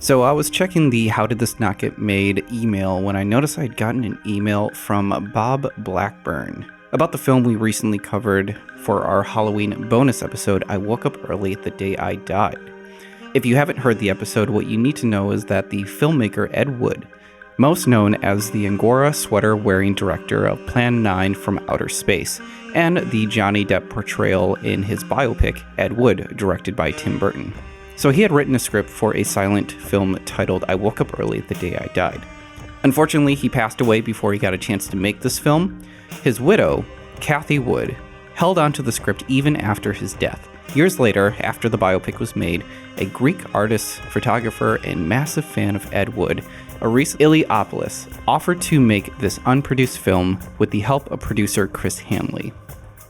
So I was checking the How Did This Not Get Made email when I noticed I'd gotten an email from Bob Blackburn about the film we recently covered for our Halloween bonus episode, I Woke Up Early the Day I Died. If you haven't heard the episode, what you need to know is that the filmmaker Ed Wood, most known as the Angora sweater-wearing director of Plan 9 from Outer Space, and the Johnny Depp portrayal in his biopic, Ed Wood, directed by Tim Burton. So he had written a script for a silent film titled I Woke Up Early the Day I Died. Unfortunately, he passed away before he got a chance to make this film. His widow, Kathy Wood, held onto the script even after his death. Years later, after the biopic was made, a Greek artist, photographer, and massive fan of Ed Wood, Aris Iliopoulos, offered to make this unproduced film with the help of producer Chris Hanley.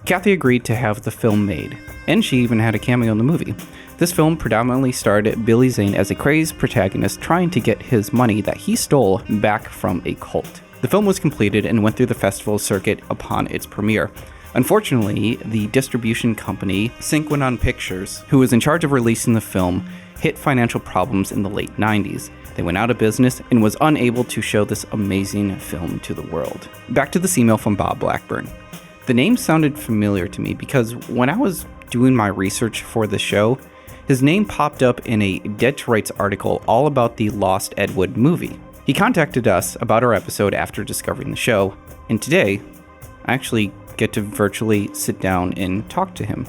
Kathy agreed to have the film made, and she even had a cameo in the movie. This film predominantly starred Billy Zane as a crazed protagonist trying to get his money that he stole back from a cult. The film was completed and went through the festival circuit upon its premiere. Unfortunately, the distribution company, Cinquenon Pictures, who was in charge of releasing the film, hit financial problems in the late 90s. They went out of business and was unable to show this amazing film to the world. Back to this email from Bob Blackburn. The name sounded familiar to me because when I was doing my research for the show, his name popped up in a Dead to Rights article all about the Lost Ed Wood movie. He contacted us about our episode after discovering the show, and today, I actually get to virtually sit down and talk to him.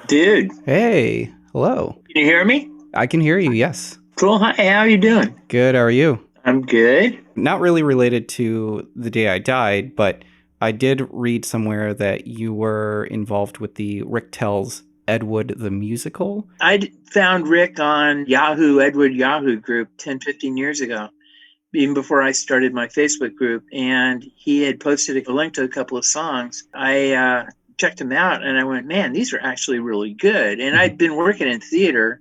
Dude. Hey, hello. Can you hear me? I can hear you, yes. Cool. Hi, how are you doing? Good, how are you? I'm good. Not really related to the day I died, but I did read somewhere that you were involved with the Rick Tells Ed Wood the musical. I found Rick on Yahoo, Ed Wood Yahoo group 10, 15 years ago, even before I started my Facebook group. And he had posted a link to a couple of songs. I checked him out and I went, man, these are actually really good. And I'd been working in theater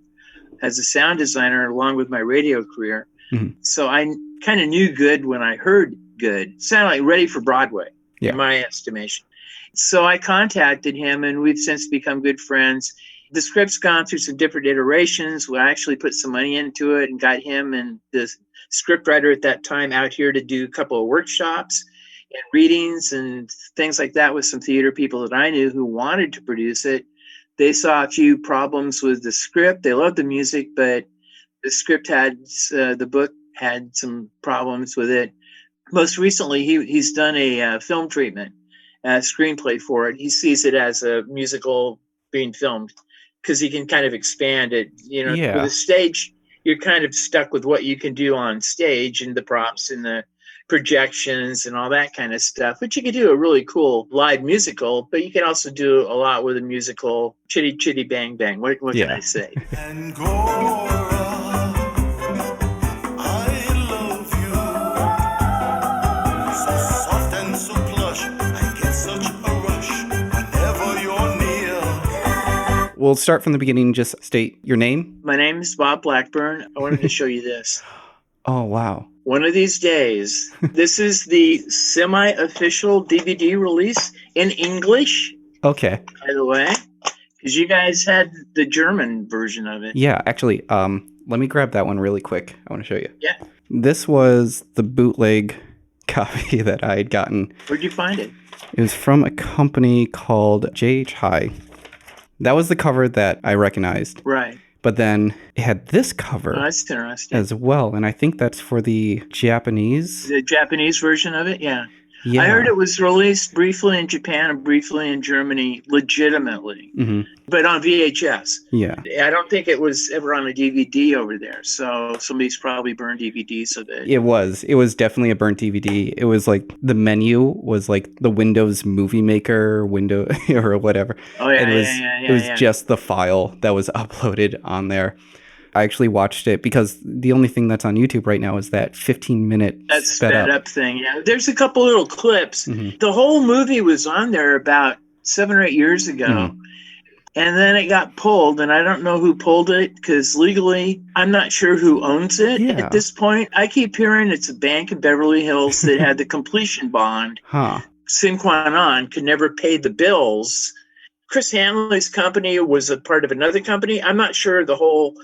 as a sound designer along with my radio career. Mm-hmm. So I kind of knew good when I heard good. It sounded like ready for Broadway, in my estimation. So I contacted him and we've since become good friends. The script's gone through some different iterations. We actually put some money into it and got him and the script writer at that time out here to do a couple of workshops and readings and things like that with some theater people that I knew who wanted to produce it. They saw a few problems with the script. They loved the music, but the script had, the book had some problems with it. Most recently, he's done a film treatment, a screenplay for it. He sees it as a musical being filmed because he can kind of expand it. You know, with a stage, you're kind of stuck with what you can do on stage and the props and the projections and all that kind of stuff, but you could do a really cool live musical, but you can also do a lot with a musical chitty chitty bang bang. What can I say? Angora, I love you. So soft and so plush, I get such a rush whenever you're near. We'll start from the beginning. Just state your name. My name is Bob Blackburn. I wanted to show you this. Oh, wow. One of these days. This is the semi-official DVD release in English. Okay. By the way, because you guys had the German version of it. Yeah, actually, let me grab that one really quick. I want to show you. Yeah. This was the bootleg copy that I had gotten. Where'd you find it? It was from a company called JH High. That was the cover that I recognized. Right. But then it had this cover that's interesting. as well. And I think that's for the Japanese. The Japanese version of it, yeah. I heard it was released briefly in Japan and briefly in Germany, legitimately, but on VHS. Yeah. I don't think it was ever on a DVD over there. So somebody's probably burned DVDs of it. It was definitely a burnt DVD. It was like the menu was like the Windows Movie Maker window or whatever. Oh, yeah. It was just the file that was uploaded on there. I actually watched it because the only thing that's on YouTube right now is that 15-minute sped up thing. Yeah, there's a couple little clips. The whole movie was on there about 7 or 8 years ago. And then it got pulled, and I don't know who pulled it because legally, I'm not sure who owns it Yeah. at this point. I keep hearing it's a bank in Beverly Hills that had the completion bond. Huh. Sine qua non, could never pay the bills. Chris Hanley's company was a part of another company. I'm not sure the whole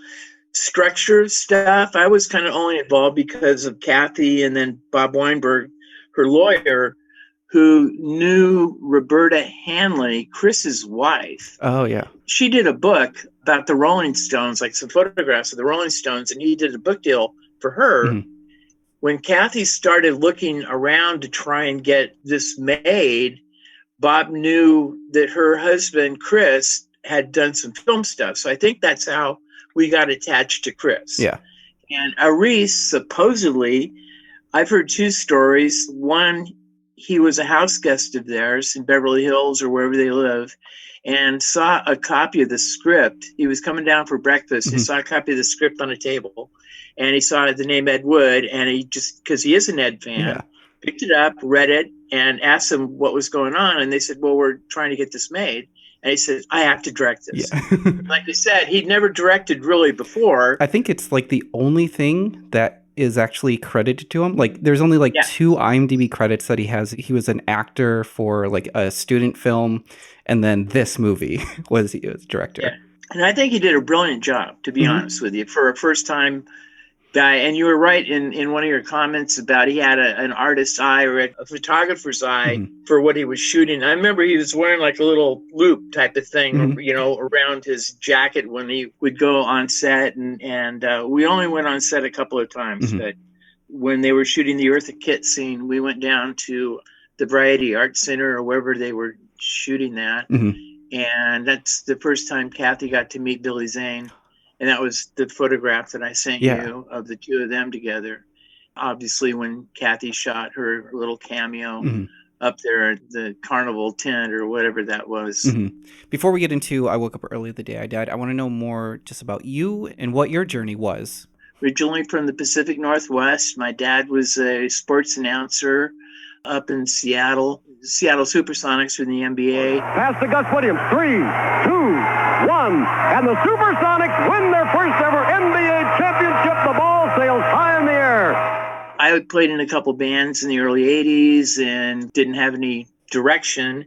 structure stuff. I was kind of only involved because of Kathy and then Bob Weinberg, her lawyer, who knew Roberta Hanley, Chris's wife. Oh, yeah. She did a book about the Rolling Stones, like some photographs of the Rolling Stones, and he did a book deal for her. Mhm. When Kathy started looking around to try and get this made, Bob knew that her husband, Chris, had done some film stuff. So I think that's how we got attached to Chris. Yeah. And Aris, supposedly, I've heard two stories. One, he was a house guest of theirs in Beverly Hills or wherever they live, and saw a copy of the script. He was coming down for breakfast. Mhm. He saw a copy of the script on a table, and he saw the name Ed Wood, and he just, because he is an Ed fan, Yeah. picked it up, read it, and asked them what was going on. And they said, well, we're trying to get this made. And he said, I have to direct this. Yeah. Like I said, he'd never directed really before. I think it's like the only thing that is actually credited to him. Like there's only like Yeah. 2 IMDb credits that he has. He was an actor for like a student film, and then this movie was he was director. Yeah. And I think he did a brilliant job, to be Mhm. honest with you, for a first time guy. And you were right in one of your comments about he had an artist's eye or a photographer's eye Mhm. for what he was shooting. I remember he was wearing like a little loop type of thing, Mhm. you know, around his jacket when he would go on set. And we only went on set a couple of times, Mhm. but when they were shooting the Eartha Kitt scene, we went down to the Variety Art Center or wherever they were shooting that. Mhm. And that's the first time Kathy got to meet Billy Zane. And that was the photograph that I sent Yeah. you of the two of them together. Obviously, when Kathy shot her little cameo Mhm. up there at the carnival tent or whatever that was. Mhm. Before we get into I woke up early the day I died, I want to know more just about you and what your journey was. Originally from the Pacific Northwest, my dad was a sports announcer up in Seattle Supersonics in the NBA. Pass to Gus Williams. 3, 2, 1. And the Supersonics win their first ever NBA championship. The ball sails high in the air. I had played in a couple bands in the early 80s and didn't have any direction.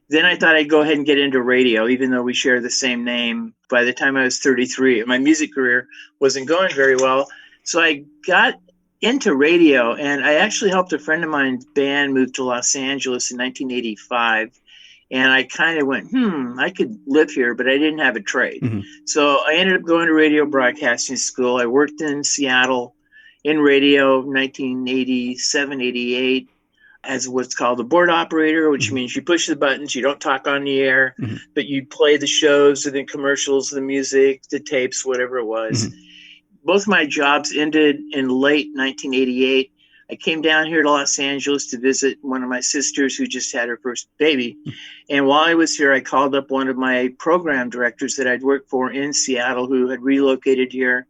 Then I thought I'd go ahead and get into radio, even though we share the same name. By the time I was 33, my music career wasn't going very well. So I got into radio, and I actually helped a friend of mine's band move to Los Angeles in 1985. And I kind of went, I could live here, but I didn't have a trade. Mhm. So I ended up going to radio broadcasting school. I worked in Seattle in radio 1987, 88 as what's called a board operator, which Mhm. means you push the buttons, you don't talk on the air, Mhm. but you play the shows, the commercials, the music, the tapes, whatever it was. Mhm. Both my jobs ended in late 1988. I came down here to Los Angeles to visit one of my sisters who just had her first baby. And while I was here, I called up one of my program directors that I'd worked for in Seattle who had relocated here.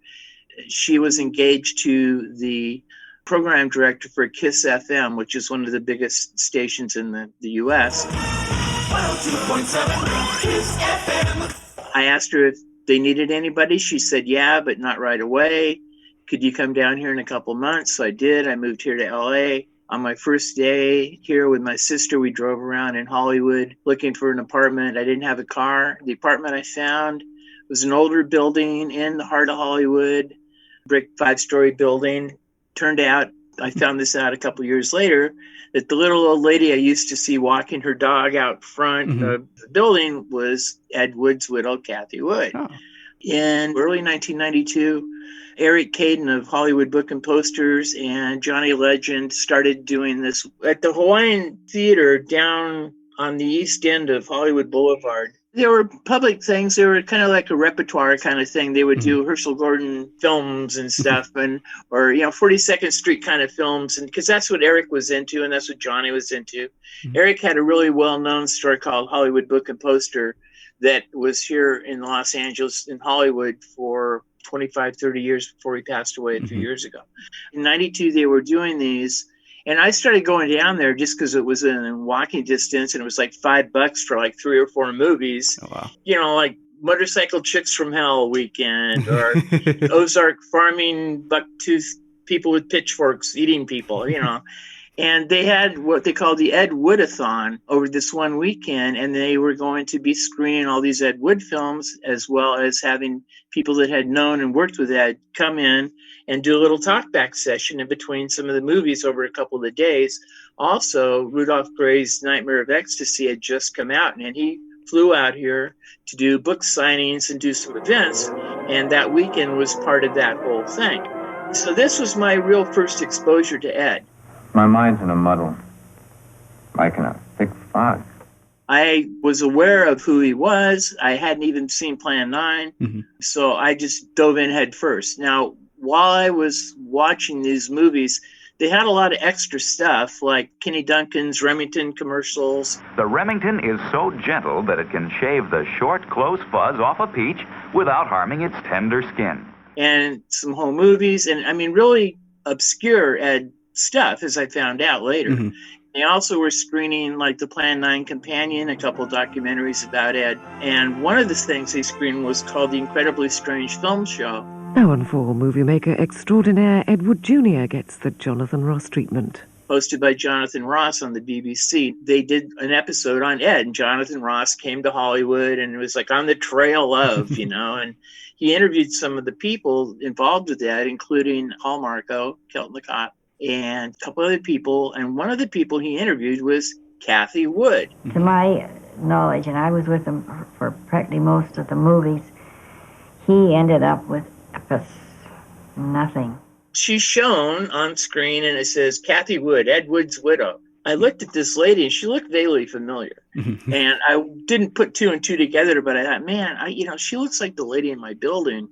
She was engaged to the program director for KIIS FM, which is one of the biggest stations in the US. 102.7 KIIS FM. I asked her if they needed anybody. She said, yeah, but not right away. Could you come down here in a couple months? So I did. I moved here to LA. On my first day here with my sister, we drove around in Hollywood looking for an apartment. I didn't have a car. The apartment I found was an older building in the heart of Hollywood, brick 5-story building. Turned out, I found this out a couple years later, that the little old lady I used to see walking her dog out front Mhm. of the building was Ed Wood's widow, Kathy Wood. Oh. In early 1992, Eric Caden of Hollywood Book and Posters and Johnny Legend started doing this at the Hawaiian Theater down on the east end of Hollywood Boulevard. There were public things. They were kind of like a repertoire kind of thing. They would do Herschel Gordon films and stuff, or 42nd Street kind of films, and because that's what Eric was into, and that's what Johnny was into. Eric had a really well-known store called Hollywood Book and Poster that was here in Los Angeles, in Hollywood, for 25, 30 years before he passed away a few years ago. In 92, they were doing these, And I started going down there just because it was in walking distance, and it was like $5 for like 3 or 4 movies. Oh, wow. You know, like Motorcycle Chicks from Hell weekend, or Ozark farming bucktooth people with pitchforks eating people, you know. And they had what they called the Ed Wood-a-thon over this one weekend, and they were going to be screening all these Ed Wood films, as well as having people that had known and worked with Ed come in and do a little talkback session in between some of the movies over a couple of days. Also, Rudolph Gray's Nightmare of Ecstasy had just come out, and he flew out here to do book signings and do some events, and that weekend was part of that whole thing. So this was my real first exposure to Ed. My mind's in a muddle, like in a thick fog. I was aware of who he was. I hadn't even seen Plan 9, so I just dove in head first. Now, while I was watching these movies, they had a lot of extra stuff, like Kenny Duncan's Remington commercials. The Remington is so gentle that it can shave the short, close fuzz off a peach without harming its tender skin. And some home movies, and I mean, really obscure Ed stuff, as I found out later. They also were screening like the Plan 9 Companion, a couple of documentaries about Ed. And one of the things they screened was called The Incredibly Strange Film Show. Now and for movie maker extraordinaire Ed Wood Jr. gets the Jonathan Ross treatment. Hosted by Jonathan Ross on the BBC. They did an episode on Ed, and Jonathan Ross came to Hollywood, and it was like on the trail of, you know, and he interviewed some of the people involved with Ed, including Paul Marco, Kelton the Cop, and a couple other people. And one of the people he interviewed was Kathy Wood. To my knowledge, and I was with him for practically most of the movies, he ended up with nothing. She's shown on screen, and it says Kathy Wood, Ed Wood's widow. I looked at this lady, and she looked vaguely familiar. And I didn't put 2 and 2 together, but I thought, man, she looks like the lady in my building.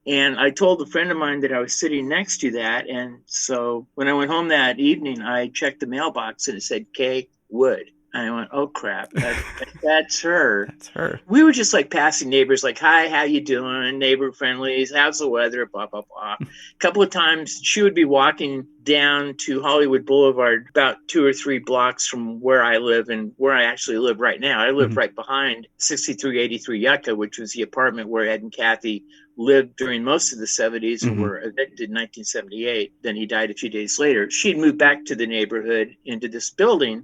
And I told a friend of mine that I was sitting next to that. And so when I went home that evening, I checked the mailbox, and it said K. Wood. And I went, oh, crap, that's her. That's her. We were just like passing neighbors, like, hi, how you doing? Neighbor friendlies, how's the weather? Blah, blah, blah. A couple of times she would be walking down to Hollywood Boulevard, about 2 or 3 blocks from where I live and where I actually live right now. I live right behind 6383 Yucca, which was the apartment where Ed and Kathy lived during most of the 70s and were evicted in 1978. Then he died a few days later. She'd moved back to the neighborhood into this building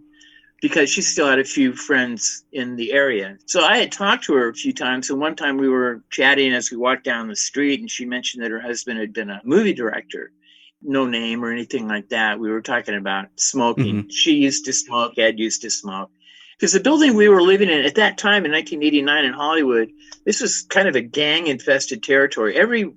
because she still had a few friends in the area. So I had talked to her a few times, and one time we were chatting as we walked down the street, and she mentioned that her husband had been a movie director. No name or anything like that. We were talking about smoking. She used to smoke, Ed used to smoke. Because the building we were living in at that time in 1989 in Hollywood, this was kind of a gang-infested territory. Every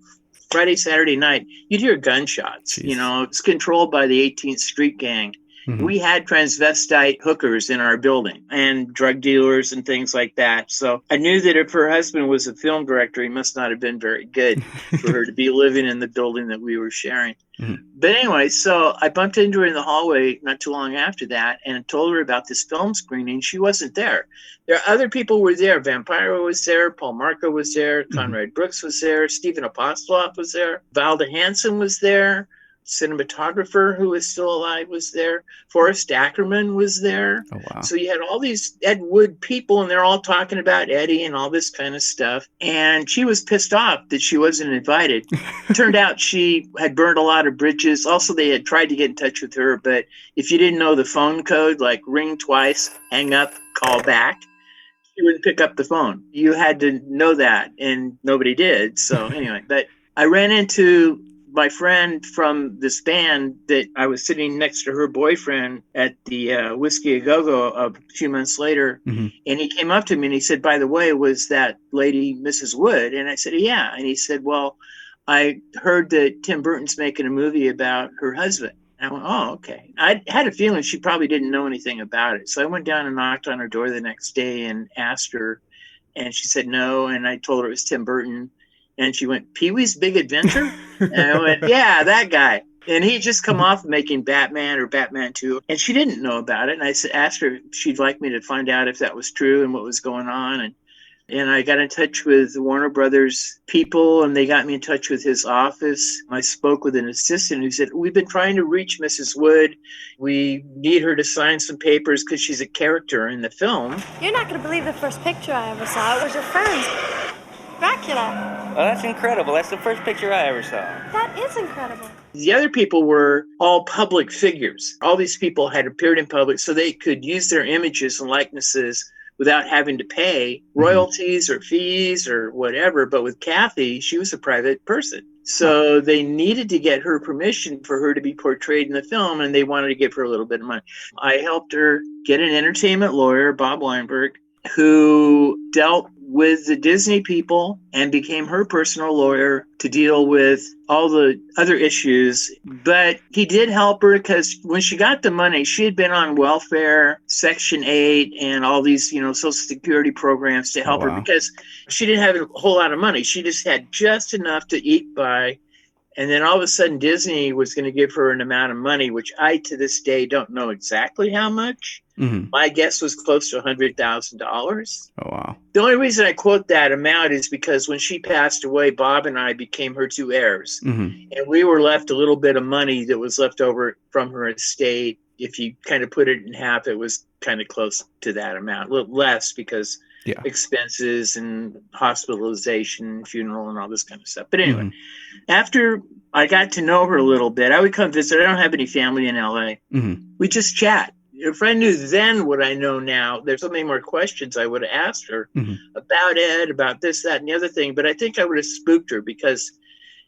Friday, Saturday night, you'd hear gunshots. Jeez. You know, it's controlled by the 18th Street Gang. We had transvestite hookers in our building and drug dealers and things like that. So I knew that if her husband was a film director, he must not have been very good for her to be living in the building that we were sharing. But anyway, so I bumped into her in the hallway not too long after that and told her about this film screening. She wasn't there. There are other people were there. Vampiro was there. Paul Marco was there. Conrad Brooks was there. Stephen Apostoloff was there. Valda Hansen was there. Cinematographer who is still alive was there. Forrest Ackerman was there. Oh, wow. So you had all these Ed Wood people, and they're all talking about Eddie and all this kind of stuff. And she was pissed off that she wasn't invited. Turned out she had burned a lot of bridges. Also, they had tried to get in touch with her, but if you didn't know the phone code, like ring twice, hang up, call back, she wouldn't pick up the phone. You had to know that, and nobody did. So anyway, but I ran into my friend from this band that I was sitting next to her boyfriend at the Whiskey A Go-Go a few months later. And he came up to me and he said, by the way, was that lady Mrs. Wood? And I said, yeah. And he said, well, I heard that Tim Burton's making a movie about her husband. And I went, oh, okay. I had a feeling she probably didn't know anything about it. So I went down and knocked on her door the next day and asked her. And she said no. And I told her it was Tim Burton. And she went, Pee-wee's Big Adventure? And I went, yeah, that guy. And he'd just come off making Batman or Batman 2. And she didn't know about it. And I asked her if she'd like me to find out if that was true and what was going on. And And I got in touch with the Warner Brothers people, and they got me in touch with his office. I spoke with an assistant who said, we've been trying to reach Mrs. Wood. We need her to sign some papers because she's a character in the film. You're not going to believe the first picture I ever saw. It was your friend's Dracula. Oh, that's incredible. That's the first picture I ever saw. That is incredible. The other people were all public figures. All these people had appeared in public so they could use their images and likenesses without having to pay royalties or fees or whatever. But with Kathy, she was a private person. So they needed to get her permission for her to be portrayed in the film, and they wanted to give her a little bit of money. I helped her get an entertainment lawyer, Bob Weinberg, who dealt with the Disney people and became her personal lawyer to deal with all the other issues. But he did help her because when she got the money, she had been on welfare, Section 8, and all these, Social Security programs to help her because she didn't have a whole lot of money. She just had just enough to eat by. And then all of a sudden, Disney was going to give her an amount of money, which I, to this day, don't know exactly how much. My guess was close to $100,000. Oh, wow. The only reason I quote that amount is because when she passed away, Bob and I became her two heirs. And we were left a little bit of money that was left over from her estate. If you kind of put it in half, it was kind of close to that amount. A little less because expenses and hospitalization, funeral, and all this kind of stuff. But anyway, after I got to know her a little bit, I would come visit. I don't have any family in L.A. We just chat. If I knew then what I know now, there's so many more questions I would have asked her about Ed, about this, that, and the other thing. But I think I would have spooked her because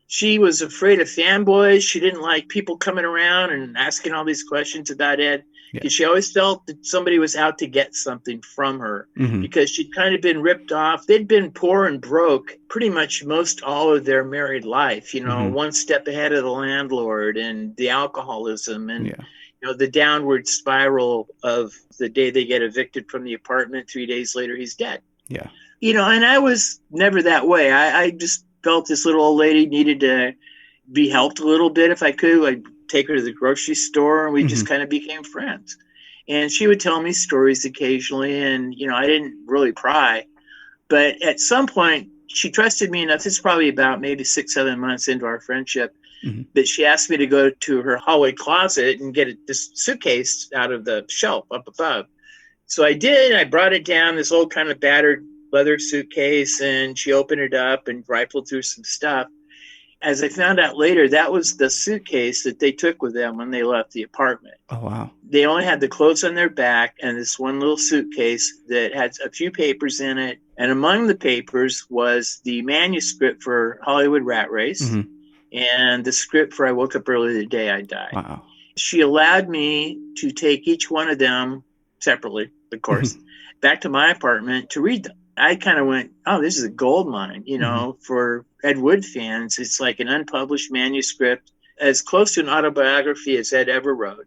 she was afraid of fanboys. She didn't like people coming around and asking all these questions about Ed. Because she always felt that somebody was out to get something from her because she'd kind of been ripped off. They'd been poor and broke pretty much most all of their married life, one step ahead of the landlord and the alcoholism and, the downward spiral of the day they get evicted from the apartment. 3 days later, he's dead. Yeah. And I was never that way. I just felt this little old lady needed to be helped a little bit if I could. I'd take her to the grocery store and we just kind of became friends. And she would tell me stories occasionally and, I didn't really pry. But at some point, she trusted me enough. This is probably about maybe 6-7 months into our friendship that she asked me to go to her hallway closet and get this suitcase out of the shelf up above. So I did. I brought it down, this old kind of battered leather suitcase, and she opened it up and rifled through some stuff. As I found out later, that was the suitcase that they took with them when they left the apartment. Oh, wow. They only had the clothes on their back and this one little suitcase that had a few papers in it. And among the papers was the manuscript for Hollywood Rat Race and the script for I Woke Up Early the Day I Died. Wow. She allowed me to take each one of them separately, of course, back to my apartment to read them. I kind of went, oh, this is a gold mine, for Ed Wood fans. It's like an unpublished manuscript, as close to an autobiography as Ed ever wrote,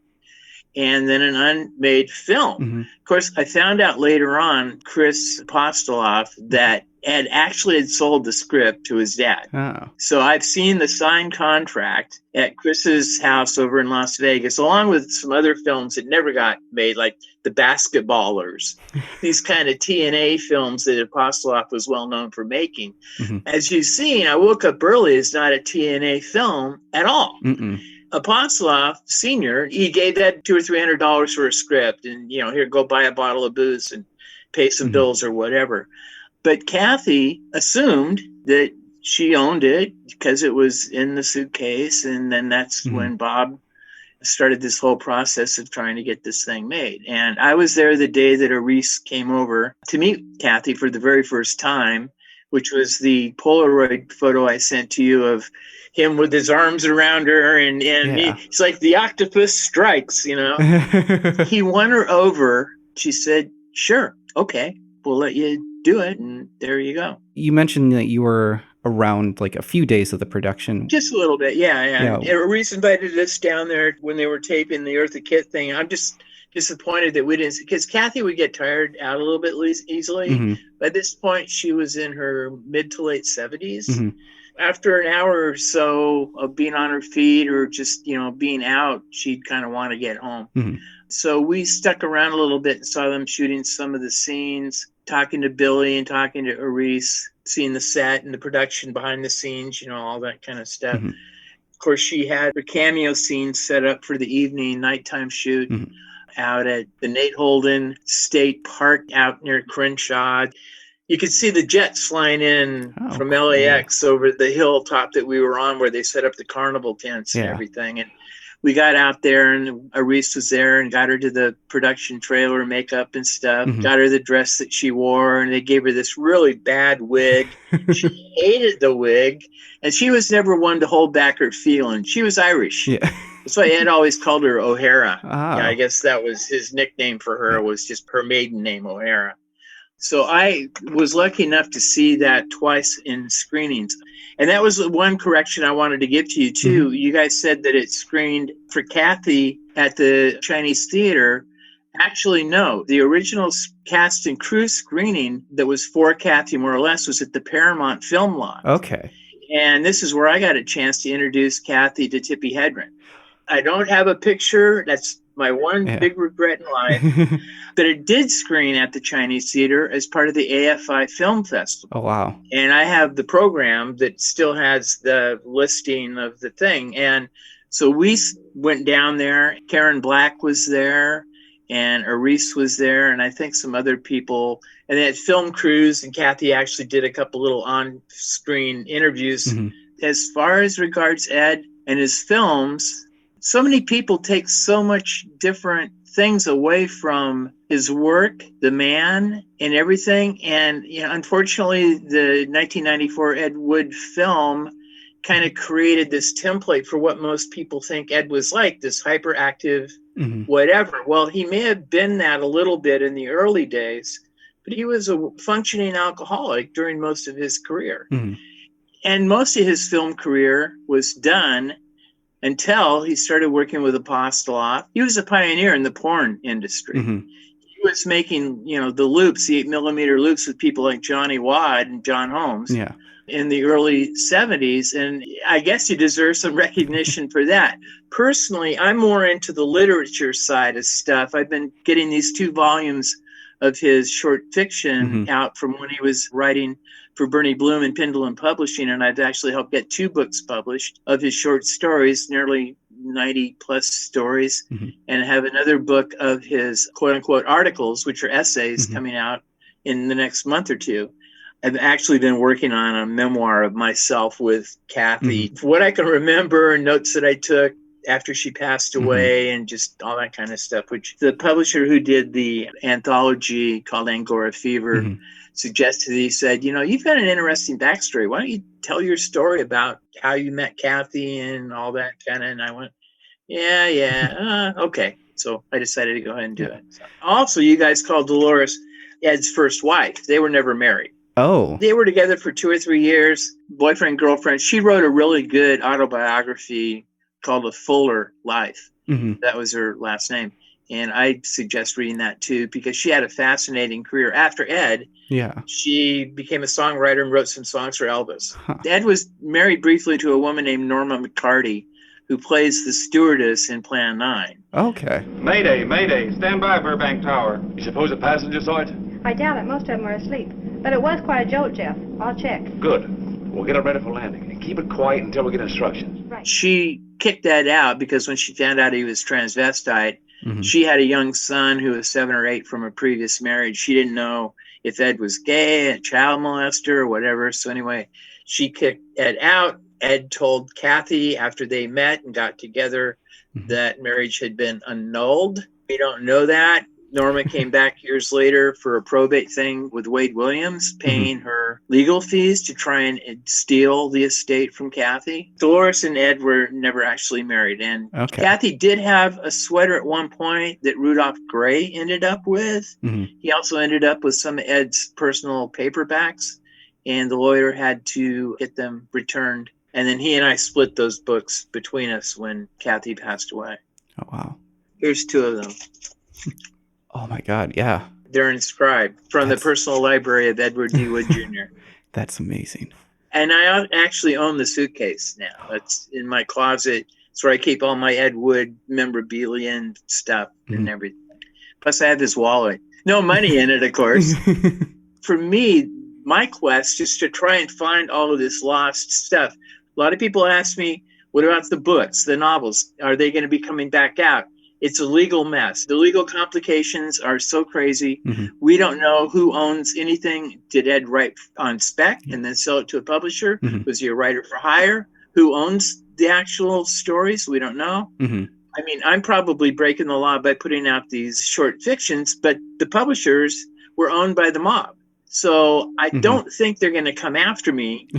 and then an unmade film. Of course, I found out later on, Chris Apostoloff, that Ed actually had sold the script to his dad. Oh. So I've seen the signed contract at Chris's house over in Las Vegas, along with some other films that never got made, like The Basketballers, these kind of TNA films that Apostoloff was well known for making. As you've seen, I Woke Up Early is not a TNA film at all. Apostoloff Sr., he gave that $200 or $300 for a script and, here, go buy a bottle of booze and pay some bills or whatever. But Kathy assumed that she owned it because it was in the suitcase. And then that's when Bob started this whole process of trying to get this thing made. And I was there the day that Reese came over to meet Kathy for the very first time, which was the Polaroid photo I sent to you of him with his arms around her. And he's like the octopus strikes, He won her over. She said, sure, okay, we'll let you do it. And there you go. You mentioned that you were around like a few days of the production. Just a little bit. Yeah. Reese invited us down there when they were taping the Eartha Kitt thing. I'm just disappointed that we didn't, because Kathy would get tired out a little bit easily. By this point, she was in her mid to late 70s. After an hour or so of being on her feet or just, being out, she'd kind of want to get home. So we stuck around a little bit and saw them shooting some of the scenes. talking to Billy and talking to Aris, seeing the set and the production behind the scenes, all that kind of stuff. Mm-hmm. Of course, she had her cameo scene set up for the nighttime shoot Mm-hmm. out at the Nate Holden State Park out near Crenshaw. You could see the jets flying in from LAX over the hilltop that we were on where they set up the carnival tents and everything. And we got out there and Aris was there and got her to the production trailer, makeup and stuff, got her the dress that she wore, and they gave her this really bad wig. She hated the wig, and she was never one to hold back her feelings. She was Irish. Yeah. That's why Ed always called her O'Hara. Ah. Yeah, I guess that was his nickname for her, was just her maiden name, O'Hara. So I was lucky enough to see that twice in screenings. And that was one correction I wanted to give to you, too. Mm-hmm. You guys said that it screened for Kathy at the Chinese Theater. Actually, no. The original cast and crew screening that was for Kathy, more or less, was at the Paramount Film Lot. Okay. And this is where I got a chance to introduce Kathy to Tippi Hedren. I don't have a picture. That's my one big regret in life. But it did screen at the Chinese Theater as part of the AFI Film Festival. Oh, wow. And I have the program that still has the listing of the thing. And so we went down there. Karen Black was there, and Aris was there, and I think some other people. And they had film crews, and Kathy actually did a couple little on-screen interviews. Mm-hmm. As far as regards Ed and his films, so many people take so much different things away from his work, the man, and everything. And, unfortunately, the 1994 Ed Wood film kind of created this template for what most people think Ed was like, this hyperactive whatever. Well, he may have been that a little bit in the early days, but he was a functioning alcoholic during most of his career. Mm-hmm. And most of his film career was done until he started working with Apostoloff. He was a pioneer in the porn industry. Mm-hmm. He was making, the loops, the 8mm loops with people like Johnny Wad and John Holmes in the early 70s. And I guess he deserves some recognition for that. Personally, I'm more into the literature side of stuff. I've been getting these 2 volumes of his short fiction out from when he was writing for Bernie Bloom and Pendulum Publishing, and I've actually helped get 2 books published of his short stories, nearly 90 plus stories, and have another book of his quote unquote articles, which are essays, coming out in the next month or 2. I've actually been working on a memoir of myself with Kathy. What I can remember, notes that I took after she passed away, and just all that kind of stuff, which the publisher who did the anthology called Angora Fever suggested. He said, you've got an interesting backstory. Why don't you tell your story about how you met Kathy and all that kind of, and I went, okay. So I decided to go ahead and do it. So, also, you guys called Dolores Ed's first wife. They were never married. Oh. They were together for 2 or 3 years, boyfriend, girlfriend. She wrote a really good autobiography called A Fuller Life. That was her last name. And I suggest reading that too, because she had a fascinating career. After Ed, she became a songwriter and wrote some songs for Elvis. Ed was married briefly to a woman named Norma McCarty, who plays the stewardess in Plan 9. Okay. Mayday, Mayday. Stand by, Burbank Tower. You suppose a passenger saw it? I doubt it. Most of them are asleep. But it was quite a jolt, Jeff. I'll check. Good. We'll get it ready for landing. And keep it quiet until we get instructions. Right. She kicked that out because when she found out he was transvestite, she had a young son who was 7 or 8 from a previous marriage. She didn't know if Ed was gay, a child molester, or whatever. So anyway, she kicked Ed out. Ed told Kathy after they met and got together that marriage had been annulled. We don't know that. Norma came back years later for a probate thing with Wade Williams, paying her legal fees to try and steal the estate from Kathy. Dolores and Ed were never actually married. And Kathy did have a sweater at one point that Rudolph Gray ended up with. He also ended up with some of Ed's personal paperbacks, and the lawyer had to get them returned. And then he and I split those books between us when Kathy passed away. Oh, wow. Here's 2 of them. Oh, my God. Yeah. They're inscribed from the personal library of Edward D. Wood Jr. That's amazing. And I actually own the suitcase now. It's in my closet. It's where I keep all my Ed Wood memorabilia and stuff and everything. Plus, I have this wallet. No money in it, of course. for me, my quest is to try and find all of this lost stuff. A lot of people ask me, what about the books, the novels? Are they going to be coming back out? It's a legal mess. The legal complications are so crazy. Mm-hmm. We don't know who owns anything. Did Ed write on spec and then sell it to a publisher? Mm-hmm. Was he a writer for hire? Who owns the actual stories? We don't know. Mm-hmm. I mean, I'm probably breaking the law by putting out these short fictions, but the publishers were owned by the mob. So I don't think they're going to come after me,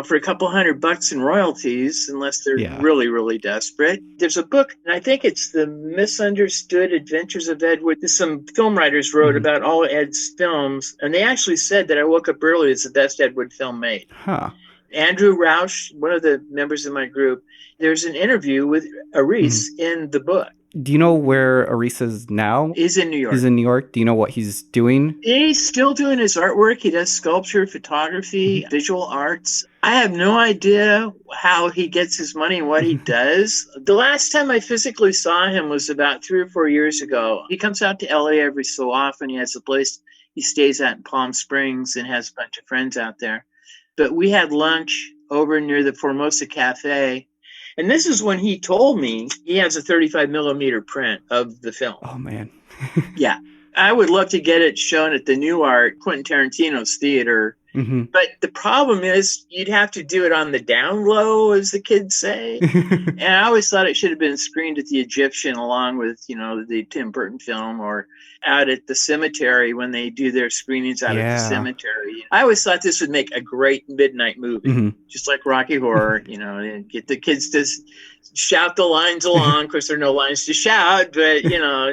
for a couple $100 in royalties, unless they're really, really desperate. There's a book, and I think it's The Misunderstood Adventures of Ed Wood. Some film writers wrote about all Ed's films, and they actually said that I Woke Up Early is the best Ed Wood film made. Huh. Andrew Rausch, one of the members of my group, there's an interview with Aris in the book. Do you know where Aris is now? He's in New York. He's in New York. Do you know what he's doing? He's still doing his artwork. He does sculpture, photography, visual arts. I have no idea how he gets his money and what he does. The last time I physically saw him was about 3 or 4 years ago. He comes out to LA every so often. He has a place he stays at in Palm Springs and has a bunch of friends out there. But we had lunch over near the Formosa Cafe. And this is when he told me he has a 35 millimeter print of the film. Oh, man. Yeah. I would love to get it shown at the New Art, Quentin Tarantino's theater. But the problem is you'd have to do it on the down low, as the kids say. And I always thought it should have been screened at the Egyptian along with, the Tim Burton film, or out at the cemetery when they do their screenings out at the cemetery. I always thought this would make a great midnight movie, just like Rocky Horror, and get the kids to shout the lines along. Of course, there are no lines to shout, but,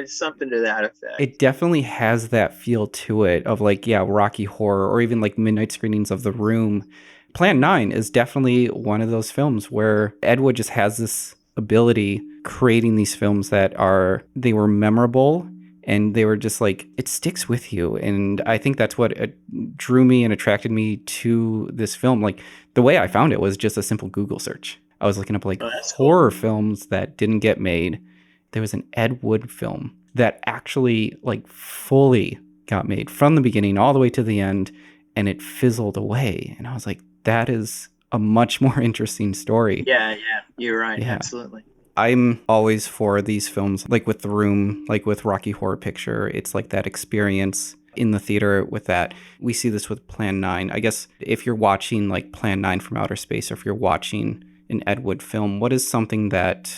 something to that effect. It definitely has that feel to it of Rocky Horror, or even like midnight screenings of The Room. Plan 9 is definitely one of those films where Ed Wood just has this ability creating these films that they were memorable, and they were just it sticks with you. And I think that's what drew me and attracted me to this film. The way I found it was just a simple Google search. I was looking up horror films that didn't get made. There was an Ed Wood film that actually fully got made from the beginning all the way to the end, and it fizzled away. And I was like, that is a much more interesting story. Yeah, you're right. Yeah. Absolutely. I'm always for these films, like with The Room, like with Rocky Horror Picture. It's like that experience in the theater with that. We see this with Plan 9. I guess if you're watching Plan 9 from outer space, or if you're watching an Ed Wood film, what is something that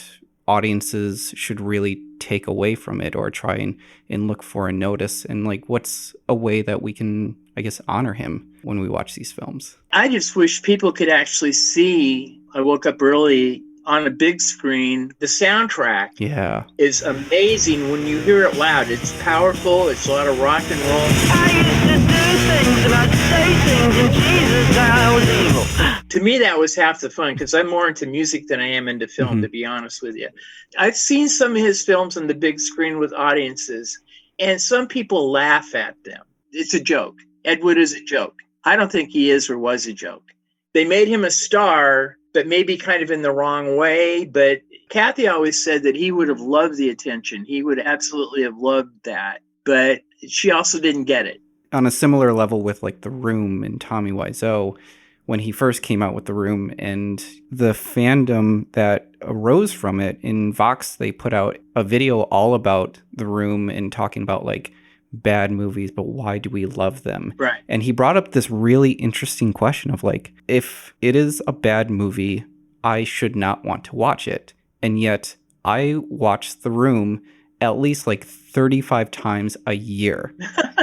audiences should really take away from it, or try and look for and notice? And what's a way that we can, I guess, honor him when we watch these films? I just wish people could actually see I Woke Up Early on a big screen. The soundtrack is amazing when you hear it loud. It's powerful. It's a lot of rock and roll. I used to do things and I'd say things, and Jesus, I was evil. To me, that was half the fun, because I'm more into music than I am into film, to be honest with you. I've seen some of his films on the big screen with audiences, and some people laugh at them. It's a joke. Ed Wood is a joke. I don't think he is or was a joke. They made him a star, but maybe kind of in the wrong way. But Kathy always said that he would have loved the attention. He would absolutely have loved that. But she also didn't get it. On a similar level with The Room and Tommy Wiseau, when he first came out with The Room, and the fandom that arose from it. In Vox, they put out a video all about The Room and talking about bad movies, but why do we love them? Right. And he brought up this really interesting question of if it is a bad movie, I should not want to watch it. And yet I watch The Room at least 35 times a year.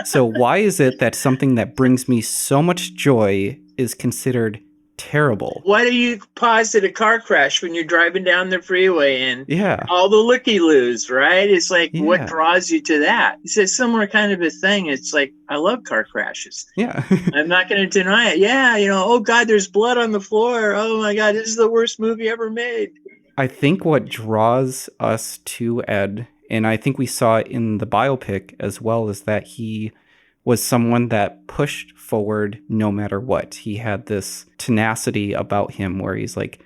So why is it that something that brings me so much joy is considered terrible? Why do you pause at a car crash when you're driving down the freeway and Yeah. all the looky-loos, right? It's like, what draws you to that? It's a similar kind of a thing. It's like, I love car crashes. Yeah. I'm not going to deny it. Yeah, you know, oh God, there's blood on the floor. Oh my God, this is the worst movie ever made. I think what draws us to Ed, and I think we saw it in the biopic as well, is that he was someone that pushed forward no matter what. He had this tenacity about him where he's like,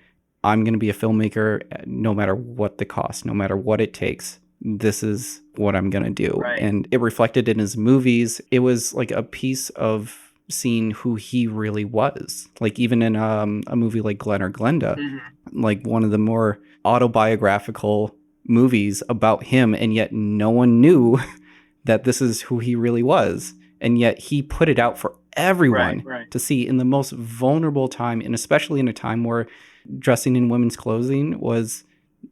I'm going to be a filmmaker no matter what the cost, no matter what it takes. this is what I'm going to do. Right. And it reflected in his movies. It was like a piece of seeing who he really was. Like even in a movie like Glenn or Glenda, like one of the more autobiographical movies about him, and yet no one knew that this is who he really was. And yet he put it out for everyone to see in the most vulnerable time, and especially in a time where dressing in women's clothing was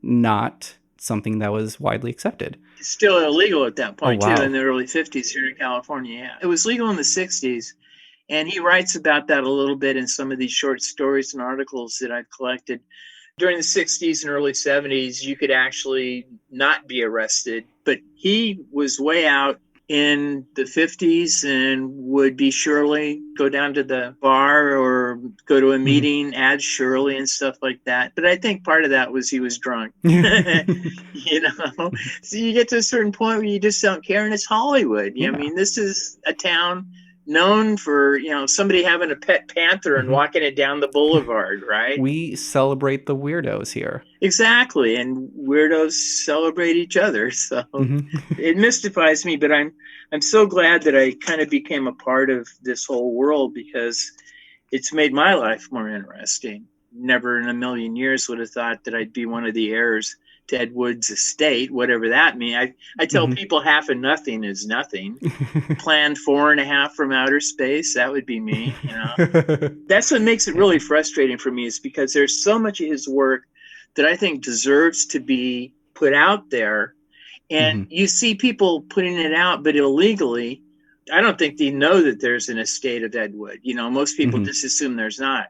not something that was widely accepted. It's still illegal at that point, wow. too, in the early 50s here in California. Yeah. It was legal in the 60s. And he writes about that a little bit in some of these short stories and articles that I've collected. During the 60s and early 70s, you could actually not be arrested. But he was way out in the 50s and would be Shirley, go down to the bar or go to a meeting, add Shirley and stuff like that. But I think part of that was he was drunk. You know, so you get to a certain point where you just don't care, and it's Hollywood. I mean, this is a town known for, you know, somebody having a pet panther and walking it down the boulevard, right? We celebrate the weirdos here. Exactly. And weirdos celebrate each other. So it mystifies me, but I'm so glad that I kind of became a part of this whole world, because it's made my life more interesting. Never in a million years would have thought that I'd be one of the heirs to Ed Wood's estate, whatever that means. I tell people half and nothing is nothing. Planned 4.5 from outer space, that would be me. You know, that's what makes it really frustrating for me, is because there's so much of his work that I think deserves to be put out there, and you see people putting it out, but illegally. I don't think they know that there's an estate of Ed Wood. You know, most people just assume there's not,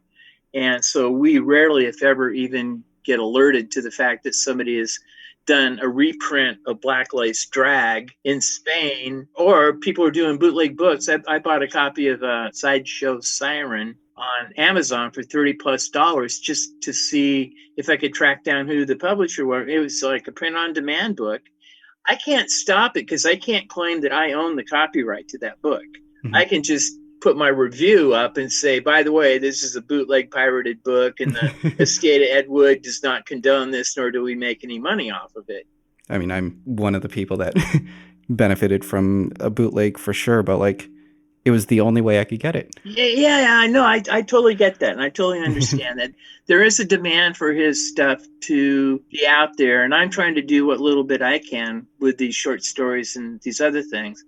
and so we rarely, if ever, even get alerted to the fact that somebody has done a reprint of Black Lace Drag in Spain, or people are doing bootleg books. I bought a copy of Sideshow Siren on Amazon for $30+ just to see if I could track down who the publisher was. It was like a print-on-demand book. I can't stop it because I can't claim that I own the copyright to that book. I can just put my review up and say, by the way, this is a bootleg pirated book, and the estate of Ed Wood does not condone this, nor do we make any money off of it. I mean, I'm one of the people that benefited from a bootleg for sure, but like, it was the only way I could get it. Yeah, I know. I totally get that, and I totally understand that. There is a demand for his stuff to be out there, and I'm trying to do what little bit I can with these short stories and these other things.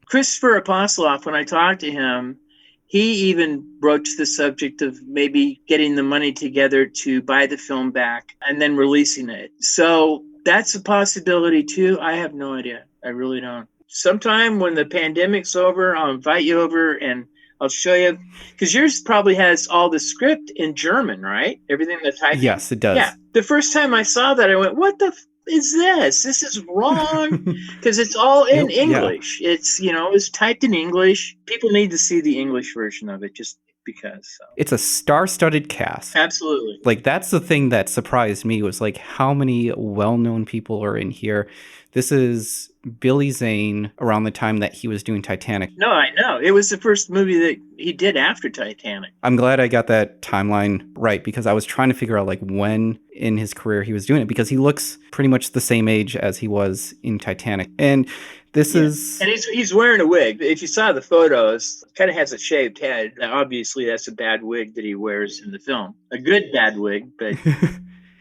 Christopher Apostoloff, when I talked to him, he even broached the subject of maybe getting the money together to buy the film back and then releasing it. So that's a possibility too. I have no idea. I really don't. Sometime when the pandemic's over, I'll invite you over and I'll show you, because yours probably has all the script in German, right? Everything that's typed. Yes, it does. Yeah. The first time I saw that, I went, what the is this? This is wrong, because it's all in English. It's, you know, it's typed in English. People need to see the English version of it just because. So. It's a star-studded cast. Absolutely. Like, that's the thing that surprised me, was like how many well-known people are in here. This is Billy Zane around the time that he was doing Titanic. No, I know. It was the first movie that he did after Titanic. I'm glad I got that timeline right, because I was trying to figure out like when in his career he was doing it, because he looks pretty much the same age as he was in Titanic. And this is... And he's wearing a wig. If you saw the photos, kind of has a shaved head. Now, obviously, that's a bad wig that he wears in the film. A good bad wig, but...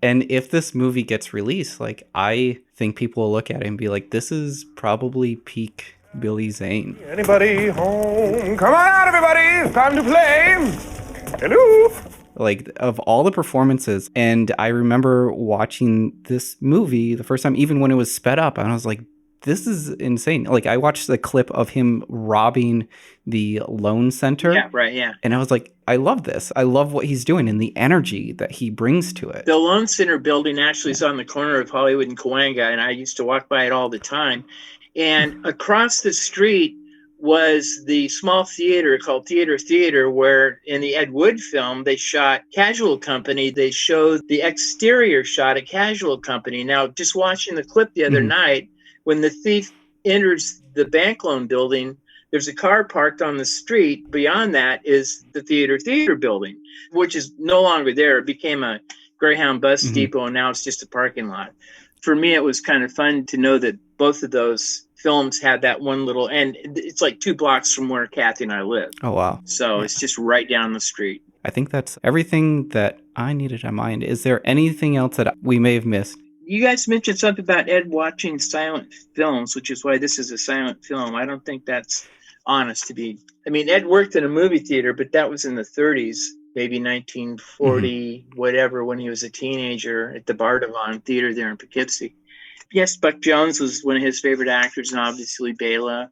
And if this movie gets released, like, I think people will look at it and be like, this is probably peak Billy Zane. Anybody home? Come on out, everybody. It's time to play. Hello. Like, of all the performances, and I remember watching this movie the first time, even when it was sped up, and I was like, this is insane. Like, I watched the clip of him robbing the loan center. Yeah, right, yeah. And I was like, I love this. I love what he's doing and the energy that he brings to it. The loan center building actually is on the corner of Hollywood and Cahuenga, and I used to walk by it all the time. And across the street was the small theater called Theater, where in the Ed Wood film, they shot Casual Company. They showed the exterior shot of Casual Company. Now, just watching the clip the other night, when the thief enters the bank loan building, there's a car parked on the street. Beyond that is the theater building, which is no longer there. It became a Greyhound bus depot, and now it's just a parking lot. for me, it was kind of fun to know that both of those films had that one little, and it's like 2 blocks from where Kathy and I live. Oh, wow. So it's just right down the street. I think that's everything that I needed in mind. Is there anything else that we may have missed? You guys mentioned something about Ed watching silent films, which is why this is a silent film. I don't think that's honest to be. I mean, Ed worked in a movie theater, but that was in the 30s, maybe 1940, whatever, when he was a teenager at the Bardavon Theater there in Poughkeepsie. Yes, Buck Jones was one of his favorite actors, and obviously Bela.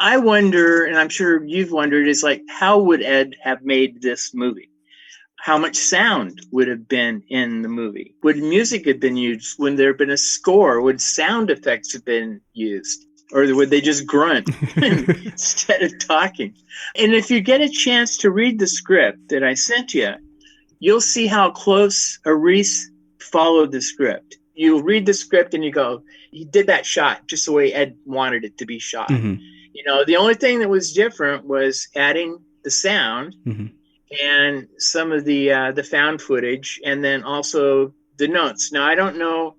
I wonder, and I'm sure you've wondered, is like, how would Ed have made this movie? How much sound would have been in the movie? Would music have been used? Would there have been a score? Would sound effects have been used? Or would they just grunt instead of talking? And if you get a chance to read the script that I sent you, you'll see how close Aris followed the script. You read the script and you go, he did that shot just the way Ed wanted it to be shot. You know, the only thing that was different was adding the sound and some of the found footage, and then also the notes. Now, I don't know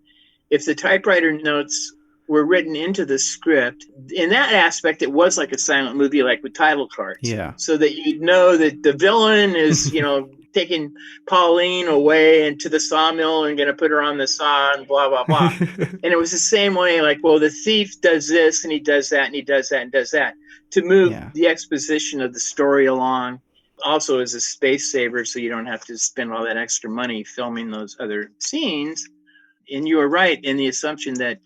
if the typewriter notes were written into the script. In that aspect, it was like a silent movie, like with title cards. Yeah. So that you'd know that the villain is, you know, taking Pauline away into the sawmill and going to put her on the saw and blah, blah, blah. And it was the same way, like, well, the thief does this and he does that and he does that and does that to move the exposition of the story along. Also as a space saver, so you don't have to spend all that extra money filming those other scenes. And you were right in the assumption that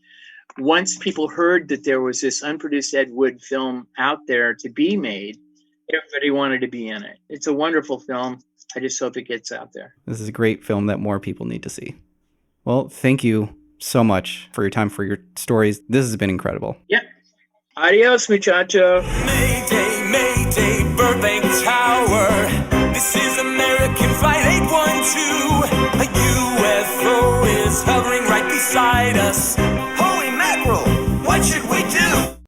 once people heard that there was this unproduced Ed Wood film out there to be made, everybody wanted to be in it. It's a wonderful film. I just hope it gets out there. This is a great film that more people need to see. Well, thank you so much for your time, for your stories. This has been incredible. Yep. Adios, muchacho. Mayday, Mayday, Burbank Tower. This is American Flight 812. A UFO is hovering right beside us.